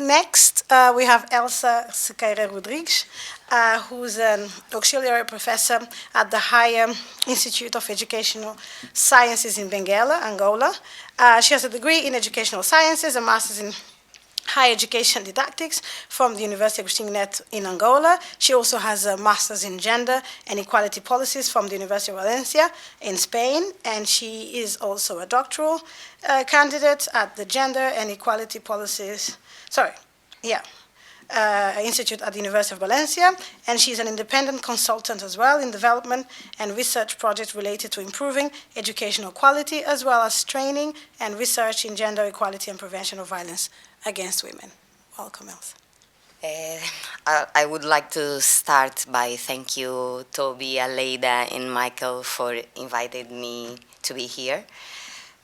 Next, we have Elsa Sequeira Rodrigues, who's an auxiliary professor at the Higher Institute of Educational Sciences in Benguela, Angola. She has a degree in educational sciences, a master's in higher education didactics from the University of Agostinho Neto in Angola. She also has a master's in gender and equality policies from the University of Valencia in Spain, and she is also a doctoral candidate at the Gender and Equality Policies, Institute at the University of Valencia, and she's an independent consultant as well in development and research projects related to improving educational quality, as well as training and research in gender equality and prevention of violence against women. Welcome, Elsa. I would like to start by thank you, Toby, Aleida, and Michael for inviting me to be here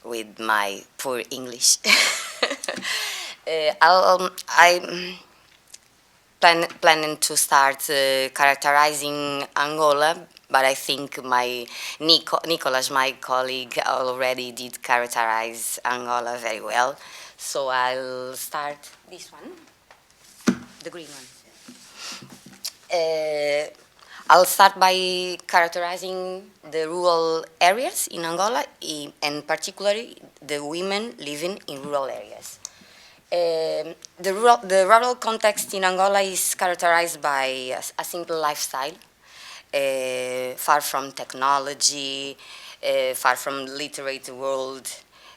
with my poor English. I'm planning to start characterizing Angola, but I think my Nicolas, my colleague, already did characterize Angola very well. So I'll start this one, the green one. I'll start by characterizing the rural areas in Angola, and particularly the women living in rural areas. The rural context in Angola is characterized by a simple lifestyle, far from technology, far from the literate world.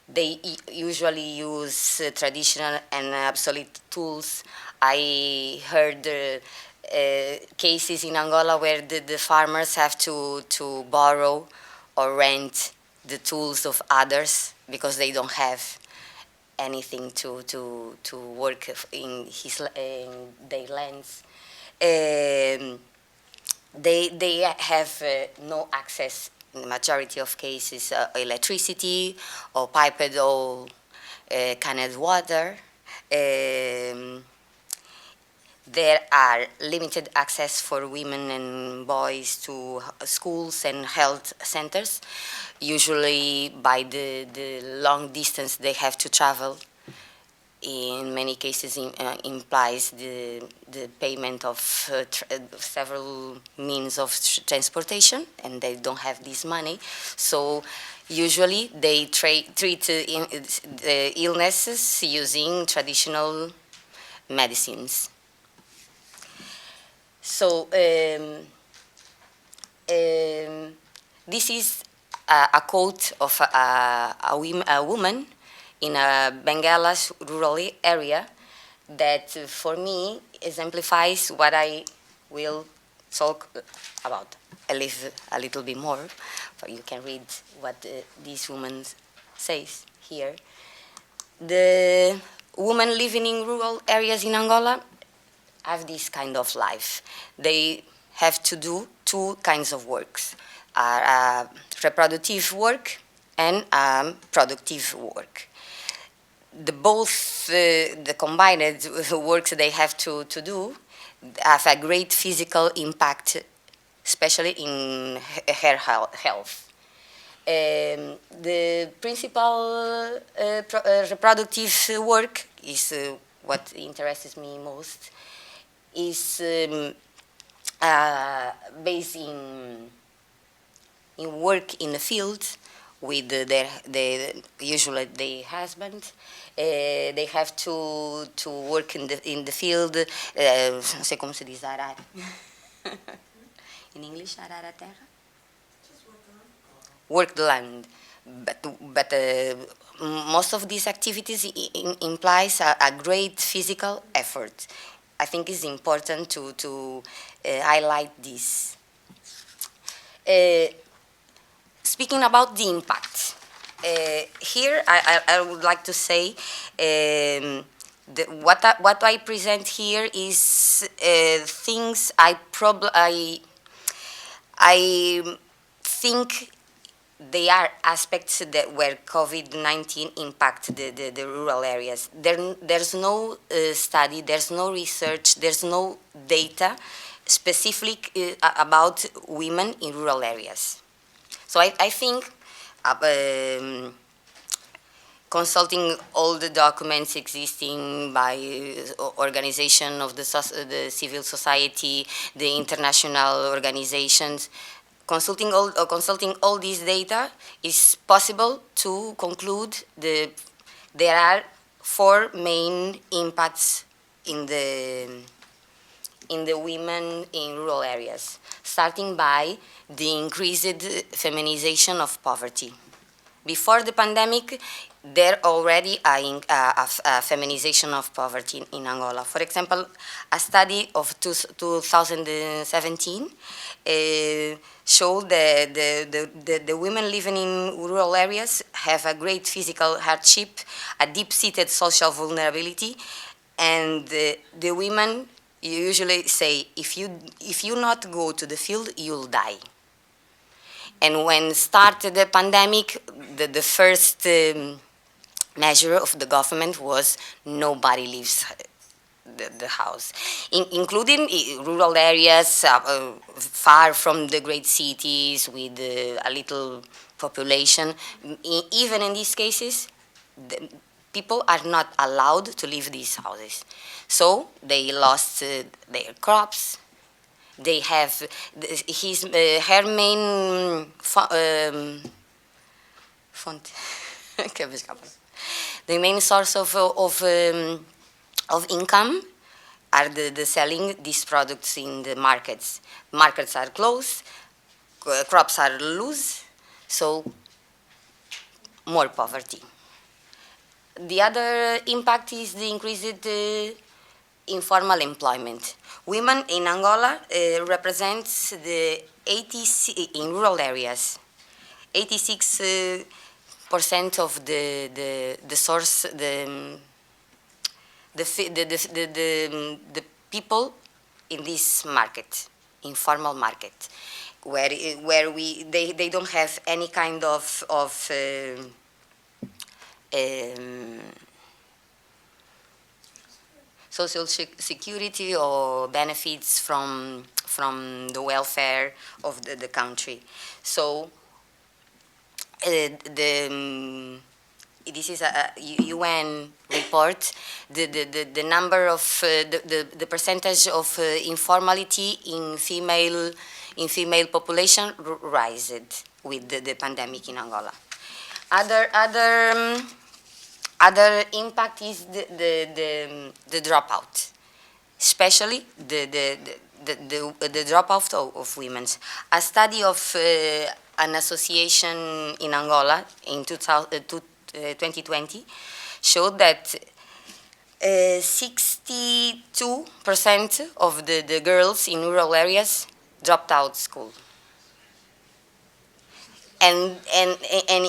They usually use traditional and obsolete tools. I heard cases in Angola where the farmers have to borrow or rent the tools of others because they don't have anything to work in their lands. They have no access, in the majority of cases, electricity or piped or canned water. There are limited access for women and boys to schools and health centers. Usually by the long distance they have to travel. In many cases implies the payment of several means of transportation, and they don't have this money. So usually they treat the illnesses using traditional medicines. So this is a quote of a woman in a Benguela's rural area that for me exemplifies what I will talk about a little bit more. You can read what this woman says here. The women living in rural areas in Angola have this kind of life. They have to do two kinds of works, reproductive work and productive work. The combined works they have to do have a great physical impact, especially in her health. The principal reproductive work is what interests me most, is based in work in the field with usually the husband. They have to work in the field. Não sei como se diz arar. In English, arar a terra. Just work the land. But most of these activities implies a great physical effort. I think it's important to highlight this. Speaking about the impact, here I would like to say what I present here is things I think they are aspects that where COVID-19 impact the rural areas. There's no study, there's no research, there's no data specific about women in rural areas. So I think consulting all the documents existing by organization of the civil society, the international organizations, consulting all these data, is possible to conclude there are four main impacts in the women in rural areas, starting by the increased feminization of poverty. Before the pandemic, there already a feminization of poverty in Angola. For example, a study of 2017 showed that the women living in rural areas have a great physical hardship, a deep-seated social vulnerability, and the women usually say, if you not go to the field, you'll die. And when started the pandemic, the first measure of the government was nobody leaves the house, including rural areas far from the great cities with a little population. Even in these cases, people are not allowed to leave these houses. So they lost their crops. They have her main font. The main source of income are the selling these products in the markets. Markets are closed, crops are loose, so more poverty. The other impact is the increased informal employment. Women in Angola represents the 86 in rural areas, 86% of the source the people in this market, informal market, where they don't have any kind of social security or benefits from the welfare of the country. So this is a UN report. The number of the percentage of informality in female population rised with the pandemic in Angola. Other impact is the dropout, especially the dropout of women. A study of an association in Angola in 2020 showed that 62% of the girls in rural areas dropped out school. And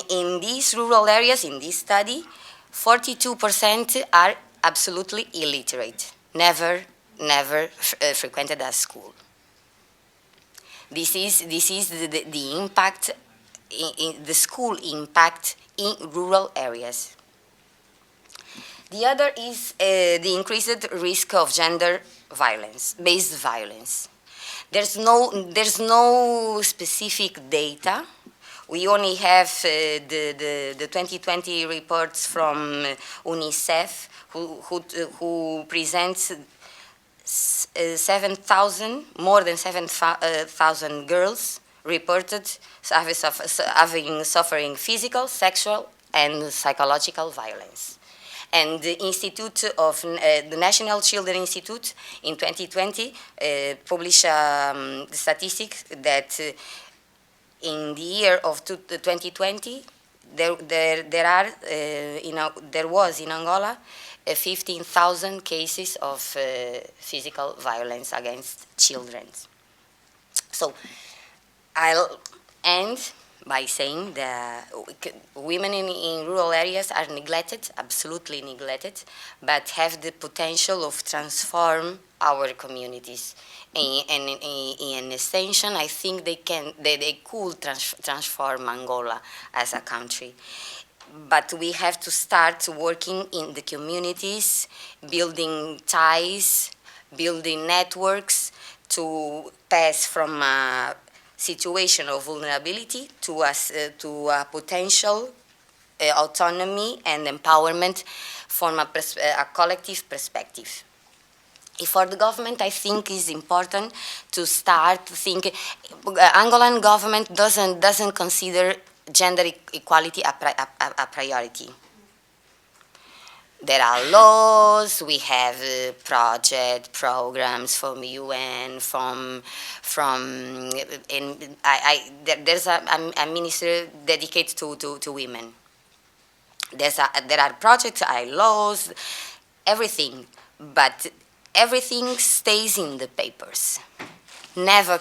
in these rural areas, in this study, 42% are absolutely illiterate, never frequented a school. This is the impact, the school impact in rural areas. The other is the increased risk of gender violence, based violence. There's no specific data. We only have the 2020 reports from UNICEF, who presents more than 7,000 girls reported suffering physical, sexual, and psychological violence. And the the National Children Institute in 2020 published the statistics that in the year of 2020 there was in Angola 15,000 cases of physical violence against children. So I'll end by saying that women in rural areas are neglected, absolutely neglected, but have the potential of transform our communities. And in extension, I think they could transform Angola as a country. But we have to start working in the communities, building ties, building networks to pass from a situation of vulnerability to a potential autonomy and empowerment from a collective perspective. For the government, I think it's important to start thinking. Angolan government doesn't consider gender equality a priority. There are laws, we have programs from UN, there's a minister dedicated to women. There are projects, laws, everything, but everything stays in the papers. Never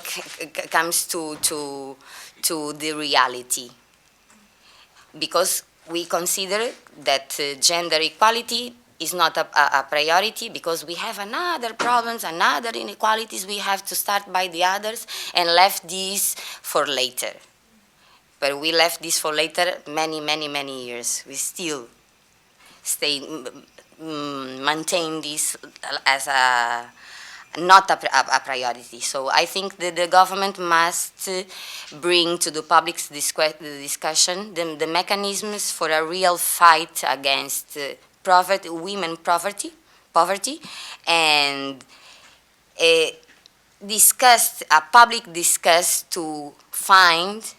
comes to the reality, because we consider that gender equality is not a priority, because we have another problems, another inequalities. We have to start by the others and left these for later. But we left this for later many years. We still maintain this as not a priority. So I think that the government must bring to the public's discussion the mechanisms for a real fight against women poverty, and a public discuss to find,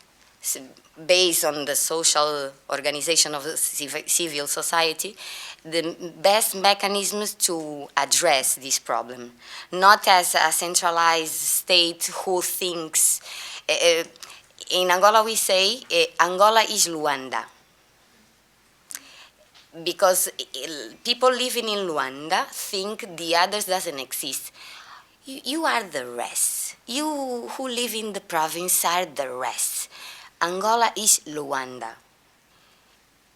based on the social organization of the civil society, the best mechanisms to address this problem, not as a centralized state who thinks. In Angola we say, Angola is Luanda, because people living in Luanda think the others doesn't exist. You are the rest. You who live in the province are the rest. Angola is Luanda.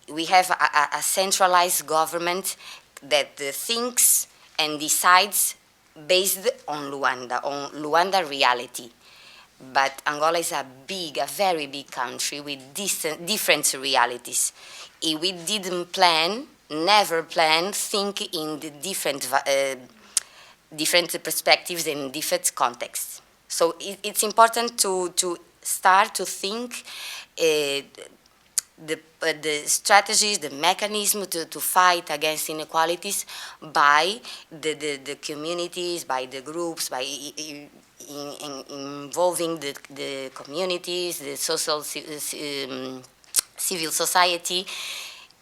We have a centralized government that thinks and decides based on Luanda reality. But Angola is a very big country with different realities. If we didn't never plan, think in the different perspectives and different contexts. So it's important to start to think the strategies, the mechanism to fight against inequalities by the communities, by the groups, by involving the communities, the social civil society,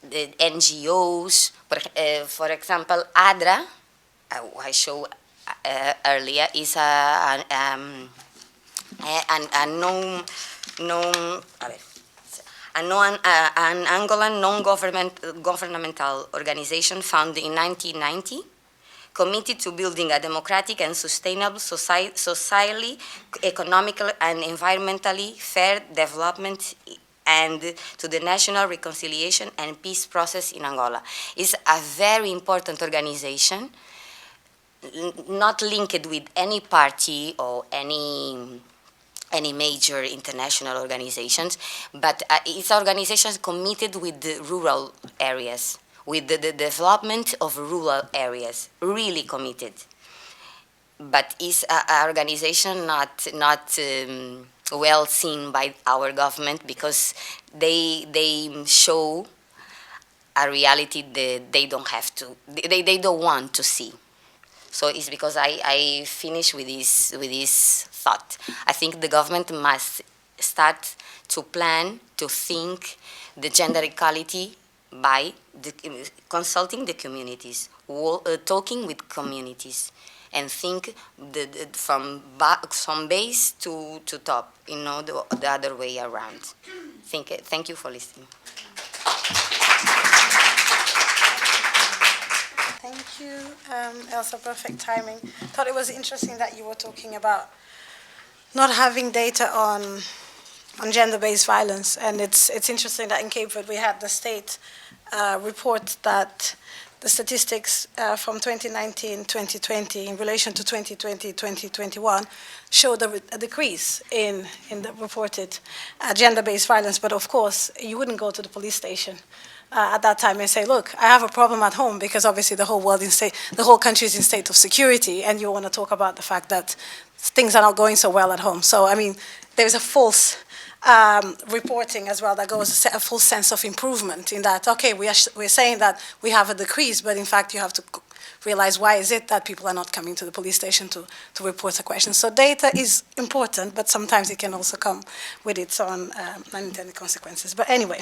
the NGOs. For example, ADRA, I showed earlier, is an Angolan non-governmental organization founded in 1990, committed to building a democratic and sustainable socially, economically, and environmentally fair development, and to the national reconciliation and peace process in Angola. It's a very important organization, not linked with any party or any major international organizations, but it's organizations committed with the rural areas, with the development of rural areas, really committed. But it's an organization not well seen by our government, because they show a reality that they don't have to, they don't want to see. So it's because I finish with this thought. I think the government must start to plan, to think the gender equality by consulting the communities, talking with communities, and think from base to top, the other way around. Thank you for listening. Thank you, Elsa, perfect timing. Thought it was interesting that you were talking about not having data on gender-based violence, and it's interesting that in Cape Verde we had the state report that the statistics from 2019-2020 in relation to 2020-2021 showed a decrease in the reported gender-based violence. But of course, you wouldn't go to the police station at that time and say, look, I have a problem at home, because obviously the whole country is in state of security, and you want to talk about the fact that things are not going so well at home. So, I mean, there's a false reporting as well that goes a full sense of improvement in that, okay, we're saying that we have a decrease, but in fact you have to realize why is it that people are not coming to the police station to report a question. So data is important, but sometimes it can also come with its own unintended consequences. But anyway.